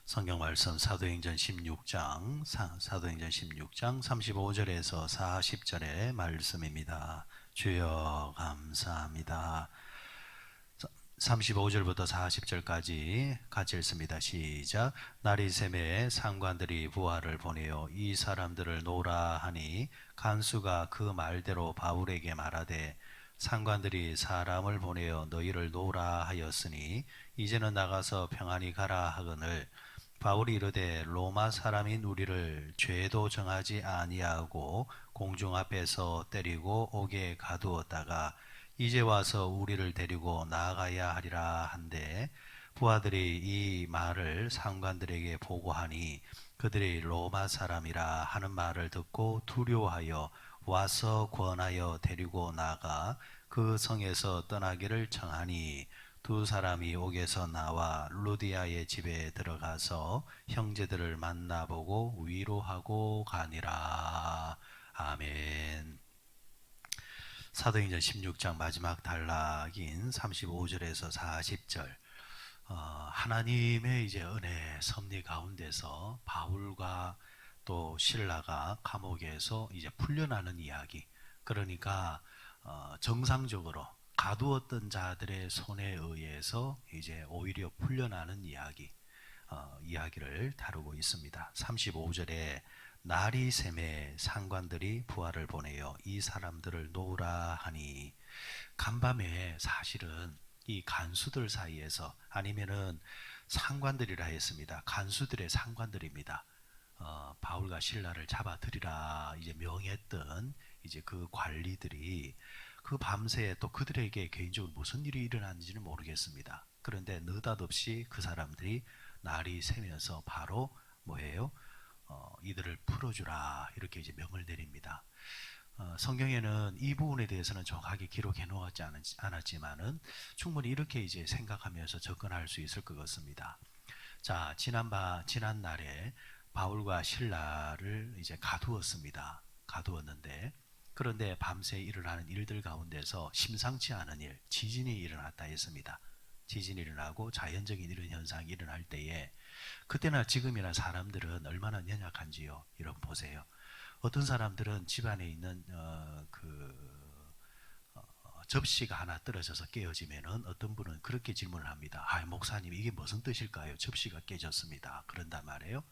성경 말씀 사도행전 16장 35절에서 40절의 말씀입니다. 주여 감사합니다. 35절부터 40절까지 같이 읽습니다. 시작. 날이 새매 상관들이 부하를 보내어 이 사람들을 놓으라 하니 간수가 그 말대로 바울에게 말하되 상관들이 사람을 보내어 너희를 놓으라 하였으니 이제는 나가서 평안히 가라 하거늘 바울이 이르되 로마 사람인 우리를 죄도 정하지 아니하고 공중 앞에서 때리고 옥에 가두었다가 이제 와서 우리를 데리고 나아가야 하리라 한데 부하들이 이 말을 상관들에게 보고하니 그들이 로마 사람이라 하는 말을 듣고 두려워하여 와서 권하여 데리고 나가 그 성에서 떠나기를 청하니 두 사람이 옥에서 나와 루디아의 집에 들어가서 형제들을 만나보고 위로하고 가니라. 아멘. 사도행전 16장 마지막 단락인 35절에서 40절. 하나님의 이제 은혜 섭리 가운데서 바울과 또 실라가 감옥에서 이제 풀려나는 이야기. 그러니까 정상적으로 가두었던 자들의 손에 의해서 이제 오히려 풀려나는 이야기를 다루고 있습니다. 35절에 날이 새매 상관들이 부하를 보내어 이 사람들을 놓으라 하니, 간밤에 사실은 이 간수들 사이에서, 아니면은 상관들이라 했습니다. 간수들의 상관들입니다. 바울과 실라를 잡아들이라 이제 명했던 이제 그 관리들이 그 밤새 또 그들에게 개인적으로 무슨 일이 일어났는지는 모르겠습니다. 그런데 느닷없이 그 사람들이 날이 새면서 바로 뭐예요? 이들을 풀어주라 이렇게 이제 명을 내립니다. 성경에는 이 부분에 대해서는 정확하게 기록해 놓았지 않았지만은 충분히 이렇게 이제 생각하면서 접근할 수 있을 것 같습니다. 자, 지난날에 바울과 실라를 이제 가두었는데, 그런데 밤새 일어나는 일들 가운데서 심상치 않은 일, 지진이 일어났다 했습니다. 지진이 일어나고 자연적인 이런 현상이 일어날 때에 그때나 지금이나 사람들은 얼마나 연약한지요. 여러분 보세요. 어떤 사람들은 집안에 있는 접시가 하나 떨어져서 깨어지면은 어떤 분은 그렇게 질문을 합니다. 목사님 이게 무슨 뜻일까요? 접시가 깨졌습니다. 그런단 말이에요.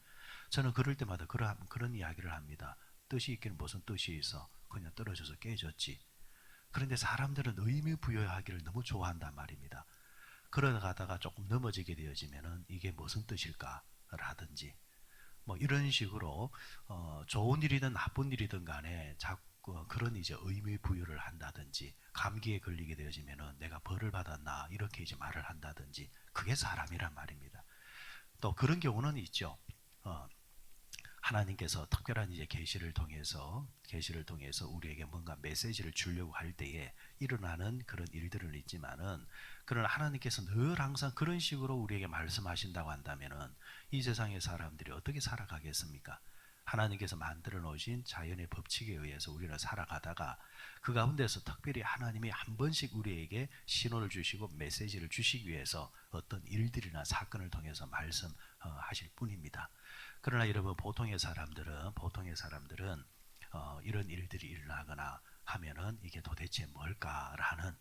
저는 그럴 때마다 그런 이야기를 합니다. 뜻이 있기는 무슨 뜻이 있어? 그냥 떨어져서 깨졌지. 그런데 사람들은 의미 부여하기를 너무 좋아한단 말입니다. 그러다가 조금 넘어지게 되어지면은 이게 무슨 뜻일까? 라든지 뭐 이런 식으로 좋은 일이든 나쁜 일이든 간에 자꾸 그런 이제 의미 부여를 한다든지, 감기에 걸리게 되어지면은 내가 벌을 받았나 이렇게 이제 말을 한다든지, 그게 사람이란 말입니다. 또 그런 경우는 있죠. 하나님께서 특별한 이제 계시를 통해서 우리에게 뭔가 메시지를 주려고 할 때에 일어나는 그런 일들은 있지만은, 그러나 하나님께서 늘 항상 그런 식으로 우리에게 말씀하신다고 한다면은 이 세상의 사람들이 어떻게 살아가겠습니까? 하나님께서 만들어 놓으신 자연의 법칙에 의해서 우리는 살아가다가 그 가운데서 특별히 하나님이 한 번씩 우리에게 신호를 주시고 메시지를 주시기 위해서 어떤 일들이나 사건을 통해서 말씀하실 뿐입니다. 그러나 여러분, 보통의 사람들은 이런 일들이 일어나거나 하면은 이게 도대체 뭘까라는,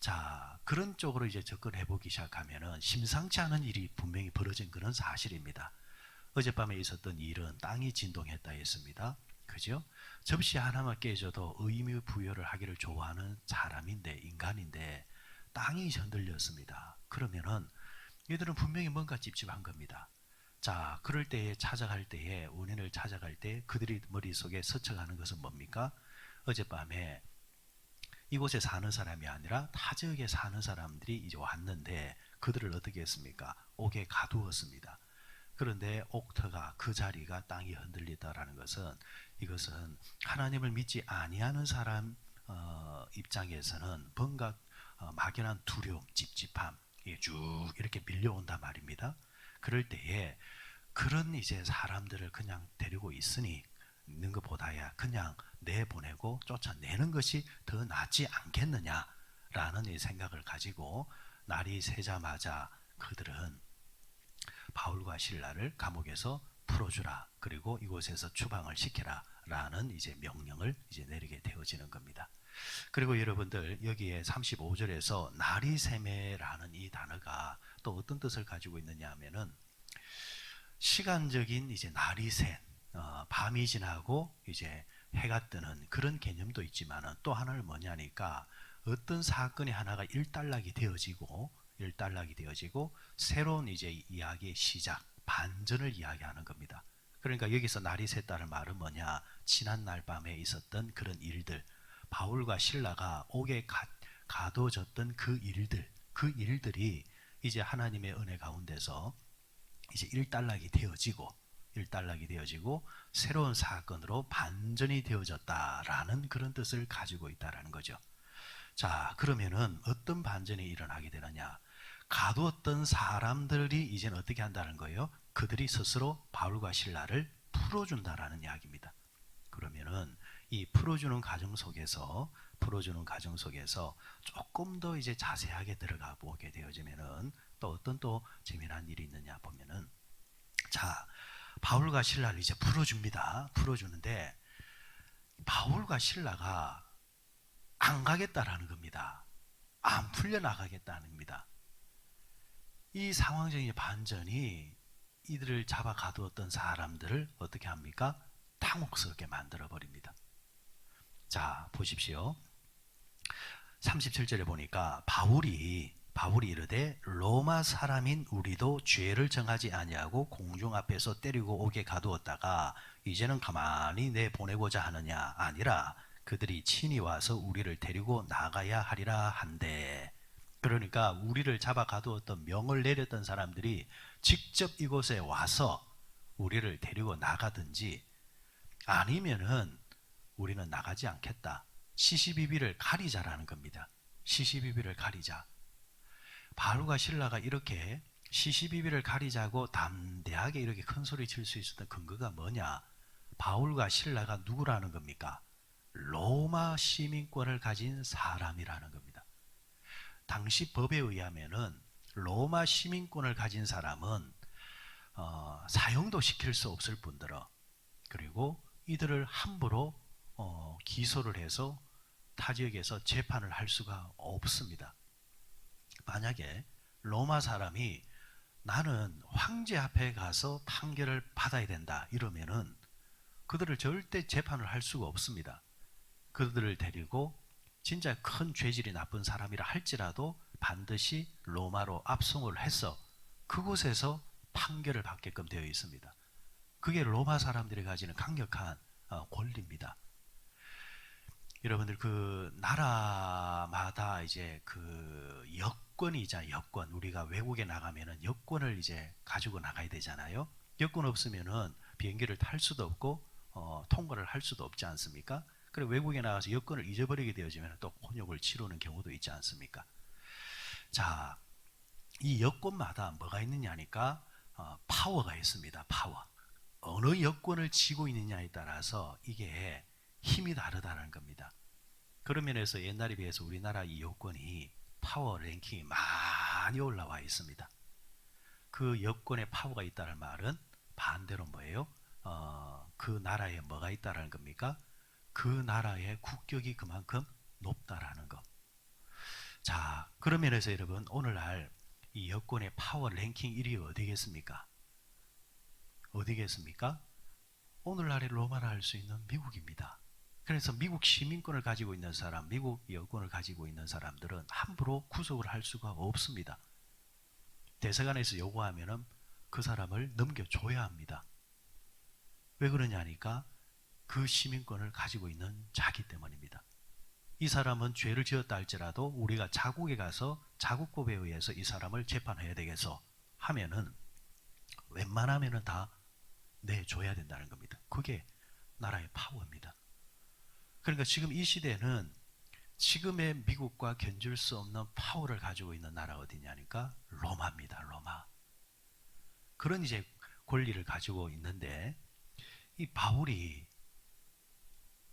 자, 그런 쪽으로 이제 접근해 보기 시작하면은 심상치 않은 일이 분명히 벌어진 그런 사실입니다. 어젯밤에 있었던 일은 땅이 진동했다 했습니다. 그죠? 접시 하나만 깨져도 의미 부여를 하기를 좋아하는 인간인데 땅이 흔들렸습니다. 그러면은 얘들은 분명히 뭔가 찝찝한 겁니다. 자, 그럴 때에 원인을 찾아갈 때 그들이 머릿속에 스쳐가는 것은 뭡니까? 어젯밤에 이곳에 사는 사람이 아니라 타 지역에 사는 사람들이 이제 왔는데 그들을 어떻게 했습니까? 옥에 가두었습니다. 그런데 옥터가, 그 자리가 땅이 흔들리다라는 것은, 이것은 하나님을 믿지 아니하는 사람 입장에서는 뭔가 막연한 두려움, 찝찝함, 쭉 이렇게 밀려온단 말입니다. 그럴 때에 그런 이제 사람들을 그냥 데리고 있는 것보다야 그냥 내보내고 쫓아내는 것이 더 낫지 않겠느냐라는 이 생각을 가지고 날이 새자마자 그들은 바울과 신라를 감옥에서 풀어주라. 그리고 이곳에서 추방을 시켜라. 라는 이제 명령을 이제 내리게 되어지는 겁니다. 그리고 여러분들 여기에 35절에서 나리세메라는 이 단어가 또 어떤 뜻을 가지고 있느냐 하면은 시간적인 이제 나리새, 밤이 지나고 이제 해가 뜨는 그런 개념도 있지만은 또 하나는 뭐냐니까 어떤 사건이 하나가 일단락이 되어지고 새로운 이제 이야기의 시작, 반전을 이야기하는 겁니다. 그러니까 여기서 날이 샜다는 말은 뭐냐? 지난 날 밤에 있었던 그런 일들, 바울과 신라가 옥에 가둬졌던 그 일들이 이제 하나님의 은혜 가운데서 이제 일단락이 되어지고 새로운 사건으로 반전이 되어졌다라는 그런 뜻을 가지고 있다라는 거죠. 자, 그러면은 어떤 반전이 일어나게 되느냐? 가두었던 사람들이 이제는 어떻게 한다는 거예요? 그들이 스스로 바울과 신라를 풀어준다라는 이야기입니다. 그러면은 이 풀어주는 과정 속에서 조금 더 이제 자세하게 들어가 보게 되어지면은 또 어떤 또 재미난 일이 있느냐 보면은, 자, 바울과 신라를 이제 풀어줍니다. 풀어주는데 바울과 신라가 안 가겠다라는 겁니다. 안 풀려나가겠다는 겁니다. 이 상황적인 반전이 이들을 잡아 가두었던 사람들을 어떻게 합니까? 당혹스럽게 만들어 버립니다. 자, 보십시오. 37절에 보니까 바울이 이르되 로마 사람인 우리도 죄를 정하지 아니하고 공중 앞에서 때리고 옥에 가두었다가 이제는 가만히 내보내고자 하느냐? 아니라 그들이 친히 와서 우리를 데리고 나가야 하리라 한데, 그러니까 우리를 잡아 가두었던 명을 내렸던 사람들이 직접 이곳에 와서 우리를 데리고 나가든지 아니면은 우리는 나가지 않겠다. 시시비비를 가리자라는 겁니다. 시시비비를 가리자. 바울과 신라가 이렇게 시시비비를 가리자고 담대하게 이렇게 큰 소리 칠 수 있었던 근거가 뭐냐? 바울과 신라가 누구라는 겁니까? 로마 시민권을 가진 사람이라는 겁니다. 당시 법에 의하면은 로마 시민권을 가진 사람은 사형도 시킬 수 없을 뿐더러, 그리고 이들을 함부로 기소를 해서 타 지역에서 재판을 할 수가 없습니다. 만약에 로마 사람이 나는 황제 앞에 가서 판결을 받아야 된다 이러면은 그들을 절대 재판을 할 수가 없습니다. 그들을 데리고 진짜 큰 죄질이 나쁜 사람이라 할지라도 반드시 로마로 압송을 해서 그곳에서 판결을 받게끔 되어 있습니다. 그게 로마 사람들이 가지는 강력한 권리입니다. 여러분들 그 나라마다 이제 그 여권이 있잖아요. 여권. 우리가 외국에 나가면은 여권을 이제 가지고 나가야 되잖아요. 여권 없으면은 비행기를 탈 수도 없고 통과를 할 수도 없지 않습니까? 그리고 외국에 나가서 여권을 잊어버리게 되어지면 또 곤욕을 치르는 경우도 있지 않습니까? 자, 이 여권마다 뭐가 있느냐니까 파워가 있습니다. 파워. 어느 여권을 쥐고 있느냐에 따라서 이게 힘이 다르다는 겁니다. 그런 면에서 옛날에 비해서 우리나라 이 여권이 파워 랭킹이 많이 올라와 있습니다. 그 여권에 파워가 있다는 말은 반대로 뭐예요? 그 나라에 뭐가 있다는 겁니까? 그 나라의 국격이 그만큼 높다라는 것. 자, 그런 면에서 여러분 오늘날 이 여권의 파워 랭킹 1위 어디겠습니까? 어디겠습니까? 오늘날의 로마를 할 수 있는 미국입니다. 그래서 미국 시민권을 가지고 있는 사람, 미국 여권을 가지고 있는 사람들은 함부로 구속을 할 수가 없습니다. 대사관에서 요구하면은 그 사람을 넘겨줘야 합니다. 왜 그러냐니까 그 시민권을 가지고 있는 자기 때문입니다. 이 사람은 죄를 지었다 할지라도 우리가 자국에 가서 자국법에 의해서 이 사람을 재판해야 되겠어 하면은 웬만하면은 다 내줘야 된다는 겁니다. 그게 나라의 파워입니다. 그러니까 지금 이 시대는 지금의 미국과 견줄 수 없는 파워를 가지고 있는 나라 어디냐니까 로마입니다. 로마. 그런 이제 권리를 가지고 있는데 이 바울이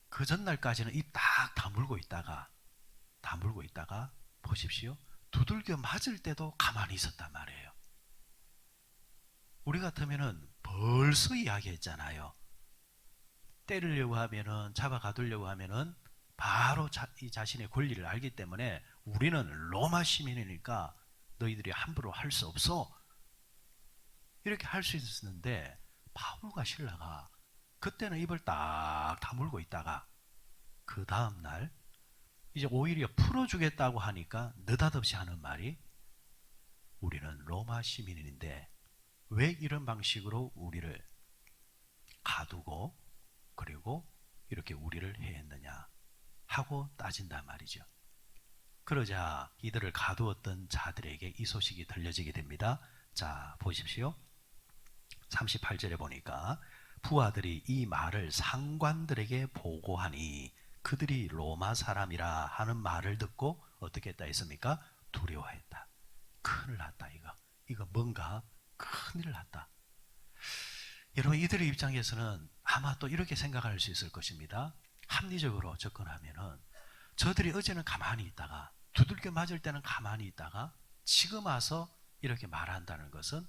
그 전날까지는 입 딱 다물고 있다가 보십시오. 두들겨 맞을 때도 가만히 있었단 말이에요. 우리 같으면은 벌써 이야기했잖아요. 때리려고 하면은, 잡아가두려고 하면은 바로 이 자신의 권리를 알기 때문에 우리는 로마 시민이니까 너희들이 함부로 할 수 없어, 이렇게 할 수 있었는데, 바울과 실라가 그때는 입을 딱 다물고 있다가 그 다음날 이제 오히려 풀어주겠다고 하니까 느닷없이 하는 말이, 우리는 로마 시민인데 왜 이런 방식으로 우리를 가두고 그리고 이렇게 우리를 해했느냐 하고 따진단 말이죠. 그러자 이들을 가두었던 자들에게 이 소식이 들려지게 됩니다. 자, 보십시오. 38절에 보니까 부하들이 이 말을 상관들에게 보고하니 그들이 로마 사람이라 하는 말을 듣고 어떻게 했다 했습니까? 두려워했다. 큰일 났다, 이거 뭔가 큰일 났다. 여러분, 이들의 입장에서는 아마 또 이렇게 생각할 수 있을 것입니다. 합리적으로 접근하면은 저들이 어제는 가만히 있다가 두들겨 맞을 때는 가만히 있다가 지금 와서 이렇게 말한다는 것은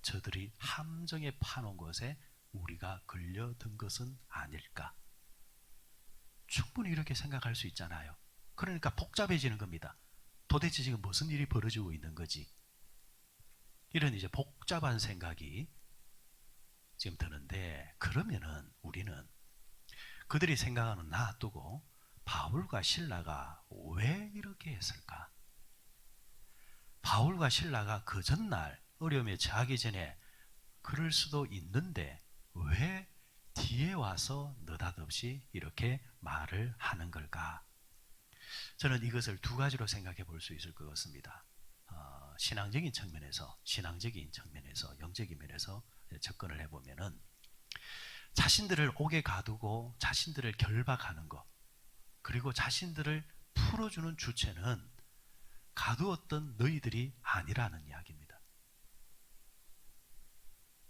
저들이 함정에 파놓은 것에 우리가 걸려든 것은 아닐까. 충분히 이렇게 생각할 수 있잖아요. 그러니까 복잡해지는 겁니다. 도대체 지금 무슨 일이 벌어지고 있는 거지? 이런 이제 복잡한 생각이 지금 드는데, 그러면은 우리는 그들이 생각하는 놔두고 바울과 실라가 왜 이렇게 했을까? 바울과 실라가 그 전날 어려움에 처하기 전에 그럴 수도 있는데 왜 뒤에 와서 느닷없이 이렇게 말을 하는 걸까? 저는 이것을 두 가지로 생각해 볼 수 있을 것 같습니다. 신앙적인 측면에서, 영적인 면에서 접근을 해보면은, 자신들을 옥에 가두고 자신들을 결박하는 것, 그리고 자신들을 풀어주는 주체는 가두었던 너희들이 아니라는 이야기입니다.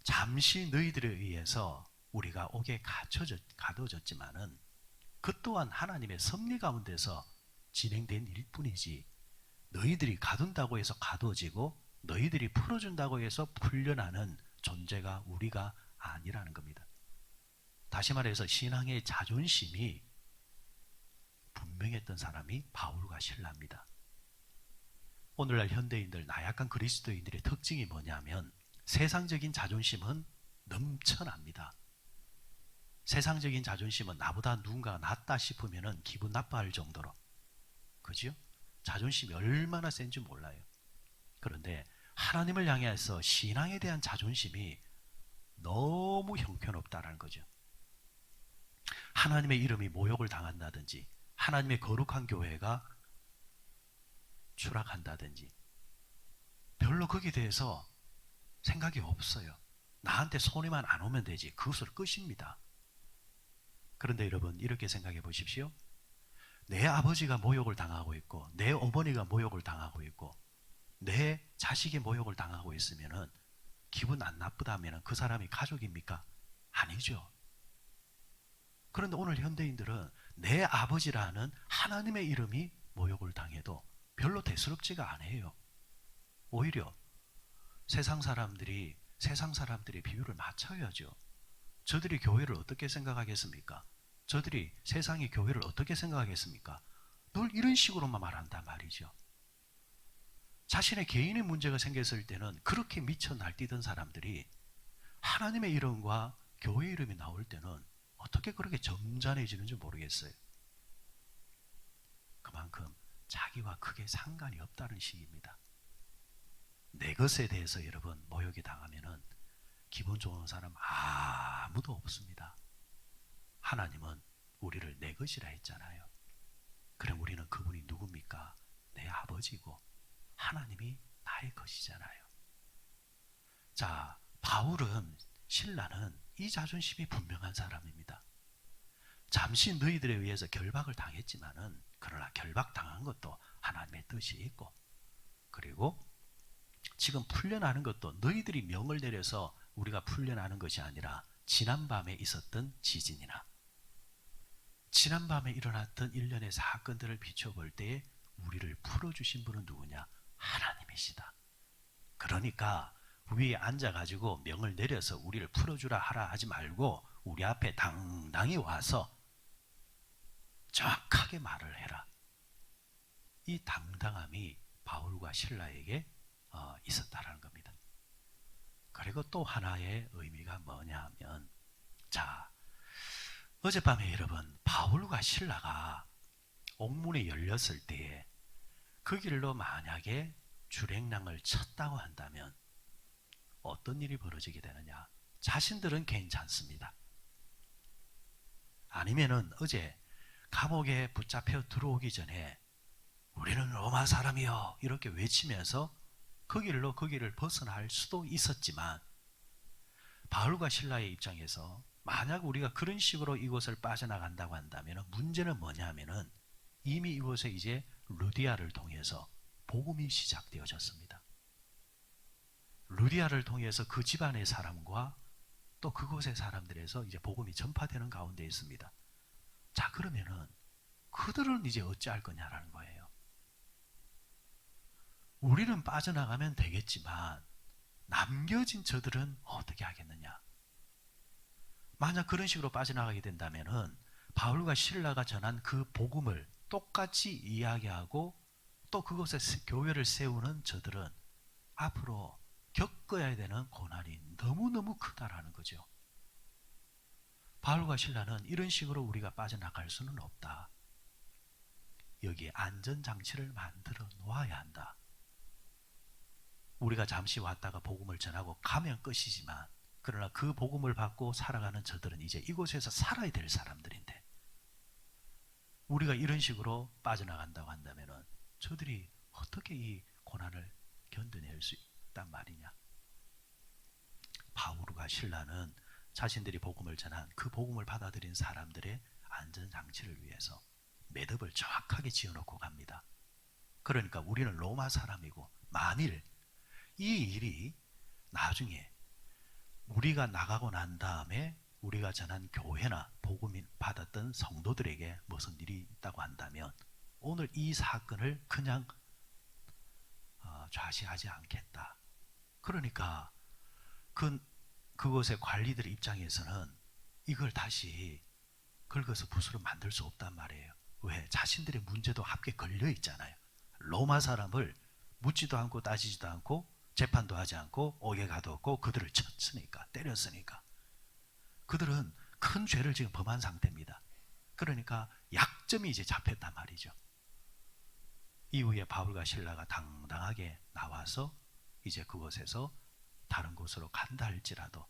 잠시 너희들에 의해서 우리가 옥에 가둬졌지만은 그 또한 하나님의 섭리 가운데서 진행된 일뿐이지, 너희들이 가둔다고 해서 가둬지고 너희들이 풀어준다고 해서 풀려나는 존재가 우리가 아니라는 겁니다. 다시 말해서 신앙의 자존심이 분명했던 사람이 바울과 실라입니다. 오늘날 현대인들, 나약한 그리스도인들의 특징이 뭐냐면 세상적인 자존심은 넘쳐납니다. 세상적인 자존심은 나보다 누군가가 낫다 싶으면 기분 나빠할 정도로, 그죠? 자존심이 얼마나 센지 몰라요. 그런데 하나님을 향해서 신앙에 대한 자존심이 너무 형편없다라는 거죠. 하나님의 이름이 모욕을 당한다든지, 하나님의 거룩한 교회가 추락한다든지, 별로 거기에 대해서 생각이 없어요. 나한테 손해만 안 오면 되지, 그것으로 끝입니다. 그런데 여러분, 이렇게 생각해 보십시오. 내 아버지가 모욕을 당하고 있고 내 어머니가 모욕을 당하고 있고 내 자식이 모욕을 당하고 있으면 기분 안 나쁘다면 그 사람이 가족입니까? 아니죠. 그런데 오늘 현대인들은 내 아버지라는 하나님의 이름이 모욕을 당해도 별로 대수롭지가 않아요. 오히려 세상 사람들이 비율을 맞춰야죠. 저들이 교회를 어떻게 생각하겠습니까? 저들이 세상이 교회를 어떻게 생각하겠습니까? 늘 이런 식으로만 말한단 말이죠. 자신의 개인의 문제가 생겼을 때는 그렇게 미쳐 날뛰던 사람들이 하나님의 이름과 교회 이름이 나올 때는 어떻게 그렇게 점잖해지는지 모르겠어요. 그만큼 자기와 크게 상관이 없다는 식입니다. 내 것에 대해서 여러분 모욕이 당하면은 기분 좋은 사람 아무도 없습니다. 하나님은 우리를 내 것이라 했잖아요. 그럼 우리는 그분이 누굽니까? 내 아버지고 하나님이 나의 것이잖아요. 자, 바울은, 실라는 이 자존심이 분명한 사람입니다. 잠시 너희들에 의해서 결박을 당했지만은, 그러나 결박당한 것도 하나님의 뜻이 있고, 그리고 지금 풀려나는 것도 너희들이 명을 내려서 우리가 풀려나는 것이 아니라 지난밤에 있었던 지진이나 지난밤에 일어났던 일련의 사건들을 비춰볼 때에 우리를 풀어주신 분은 누구냐? 하나님이시다. 그러니까 위에 앉아가지고 명을 내려서 우리를 풀어주라 하라 하지 말고 우리 앞에 당당히 와서 정확하게 말을 해라. 이 당당함이 바울과 실라에게 있었다라는 겁니다. 그리고 또 하나의 의미가 뭐냐면, 자, 어젯밤에 여러분 바울과 실라가 옥문이 열렸을 때에 그 길로 만약에 주랭랑을 쳤다고 한다면 어떤 일이 벌어지게 되느냐? 자신들은 괜찮습니다. 아니면은 어제 감옥에 붙잡혀 들어오기 전에 우리는 로마 사람이요 이렇게 외치면서 그 길을 벗어날 수도 있었지만, 바울과 실라의 입장에서 만약 우리가 그런 식으로 이곳을 빠져나간다고 한다면 문제는 뭐냐면은 이미 이곳에 이제 루디아를 통해서 복음이 시작되어졌습니다. 루디아를 통해서 그 집안의 사람과 또 그곳의 사람들에서 이제 복음이 전파되는 가운데 있습니다. 자, 그러면은 그들은 이제 어찌할 거냐라는 거예요. 우리는 빠져나가면 되겠지만 남겨진 저들은 어떻게 하겠느냐? 만약 그런 식으로 빠져나가게 된다면은 바울과 실라가 전한 그 복음을 똑같이 이야기하고 또 그곳에 교회를 세우는 저들은 앞으로 겪어야 되는 고난이 너무너무 크다라는 거죠. 바울과 실라는 이런 식으로 우리가 빠져나갈 수는 없다. 여기에 안전장치를 만들어 놓아야 한다. 우리가 잠시 왔다가 복음을 전하고 가면 끝이지만, 그러나 그 복음을 받고 살아가는 저들은 이제 이곳에서 살아야 될 사람들인데, 우리가 이런 식으로 빠져나간다고 한다면 저들이 어떻게 이 고난을 견뎌낼 수 있단 말이냐? 바울과 실라는 자신들이 복음을 전한 그 복음을 받아들인 사람들의 안전장치를 위해서 매듭을 정확하게 지어놓고 갑니다. 그러니까 우리는 로마 사람이고, 만일 이 일이 나중에 우리가 나가고 난 다음에 우리가 전한 교회나 복음을 받았던 성도들에게 무슨 일이 있다고 한다면 오늘 이 사건을 그냥 좌시하지 않겠다. 그러니까 그곳의 관리들 입장에서는 이걸 다시 긁어서 붓으로 만들 수 없단 말이에요. 왜? 자신들의 문제도 함께 걸려 있잖아요. 로마 사람을 묻지도 않고 따지지도 않고 재판도 하지 않고 옥에 가뒀고 그들을 쳤으니까, 때렸으니까 그들은 큰 죄를 지금 범한 상태입니다. 그러니까 약점이 이제 잡혔단 말이죠. 이후에 바울과 실라가 당당하게 나와서 이제 그곳에서 다른 곳으로 간다 할지라도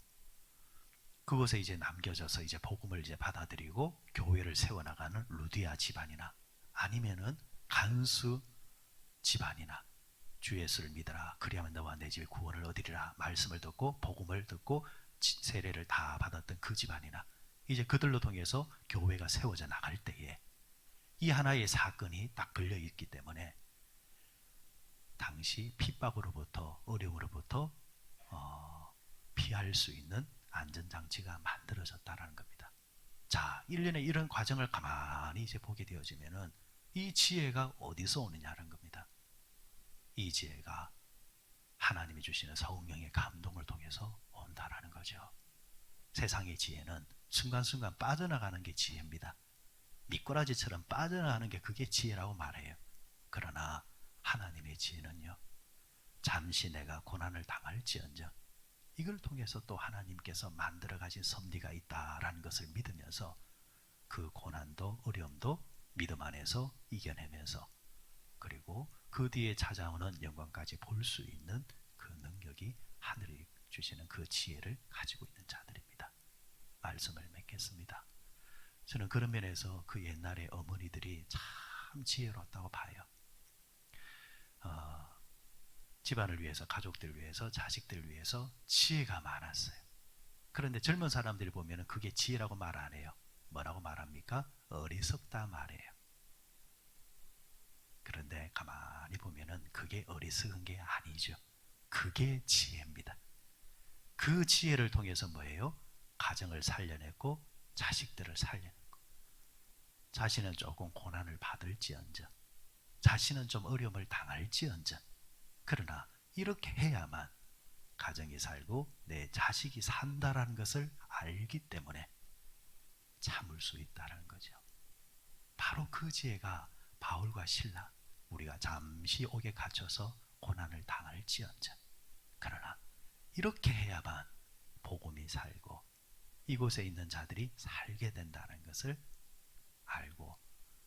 그곳에 이제 남겨져서 이제 복음을 이제 받아들이고 교회를 세워나가는 루디아 집안이나 아니면은 간수 집안이나 주 예수를 믿어라 그리하면 너와 내 집에 구원을 얻으리라 말씀을 듣고 복음을 듣고 세례를 다 받았던 그 집안이나 이제 그들로 통해서 교회가 세워져 나갈 때에 이 하나의 사건이 딱 걸려 있기 때문에 당시 핍박으로부터 어려움으로부터 피할 수 있는 안전장치가 만들어졌다는 겁니다. 자, 1년에 이런 과정을 가만히 이제 보게 되어지면은 이 지혜가 어디서 오느냐는 겁니다. 이 지혜가 하나님이 주시는 성령의 감동을 통해서 온다라는 거죠. 세상의 지혜는 순간순간 빠져나가는 게 지혜입니다. 미꾸라지처럼 빠져나가는 게 그게 지혜라고 말해요. 그러나 하나님의 지혜는요, 잠시 내가 고난을 당할지언정 이걸 통해서 또 하나님께서 만들어 가신 섭리가 있다라는 것을 믿으면서 그 고난도 어려움도 믿음 안에서 이겨내면서 그리고 그 뒤에 찾아오는 영광까지 볼 수 있는 그 능력이 하늘이 주시는 그 지혜를 가지고 있는 자들입니다. 말씀을 맺겠습니다. 저는 그런 면에서 그 옛날의 어머니들이 참 지혜롭다고 봐요. 집안을 위해서, 가족들을 위해서, 자식들을 위해서 지혜가 많았어요. 그런데 젊은 사람들이 보면 그게 지혜라고 말 안 해요. 뭐라고 말합니까? 어리석다 말해요. 그런데 가만히 보면 그게 어리석은 게 아니죠. 그게 지혜입니다. 그 지혜를 통해서 뭐예요? 가정을 살려냈고 자식들을 살려냈고 자신은 조금 고난을 받을지언정 자신은 좀 어려움을 당할지언정 그러나 이렇게 해야만 가정이 살고 내 자식이 산다라는 것을 알기 때문에 참을 수 있다는 거죠. 바로 그 지혜가 바울과 실라, 우리가 잠시 옥에 갇혀서 고난을 당할지언정 그러나 이렇게 해야만 복음이 살고 이곳에 있는 자들이 살게 된다는 것을 알고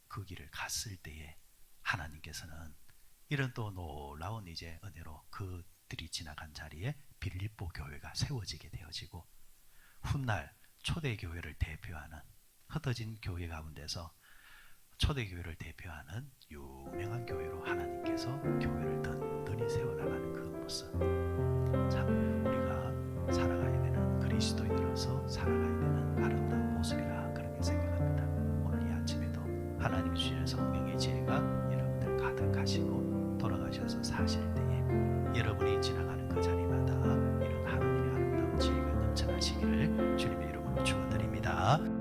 그 길을 갔을 때에 하나님께서는 이런 또 놀라운 이제 은혜로 그들이 지나간 자리에 빌립보 교회가 세워지게 되어지고 훗날 초대교회를 대표하는 흩어진 교회 가운데서 초대교회를 대표하는 유명한 교회로 하나님께서 교회를 든든히 세워나가는 그 모습, 참 우리가 살아가야 되는 그리스도인으로서 살아가야 되는 아름다운 모습이라 그렇게 생각합니다. 오늘 이 아침에도 하나님 주시는 성령의 지혜가 여러분들 가득하시고 돌아가셔서 사실 때에 여러분이 지나가는 그 자리마다 이런 하나님의 아름다운 지혜가 넘쳐나시기를 주님의 이름으로 축원드립니다.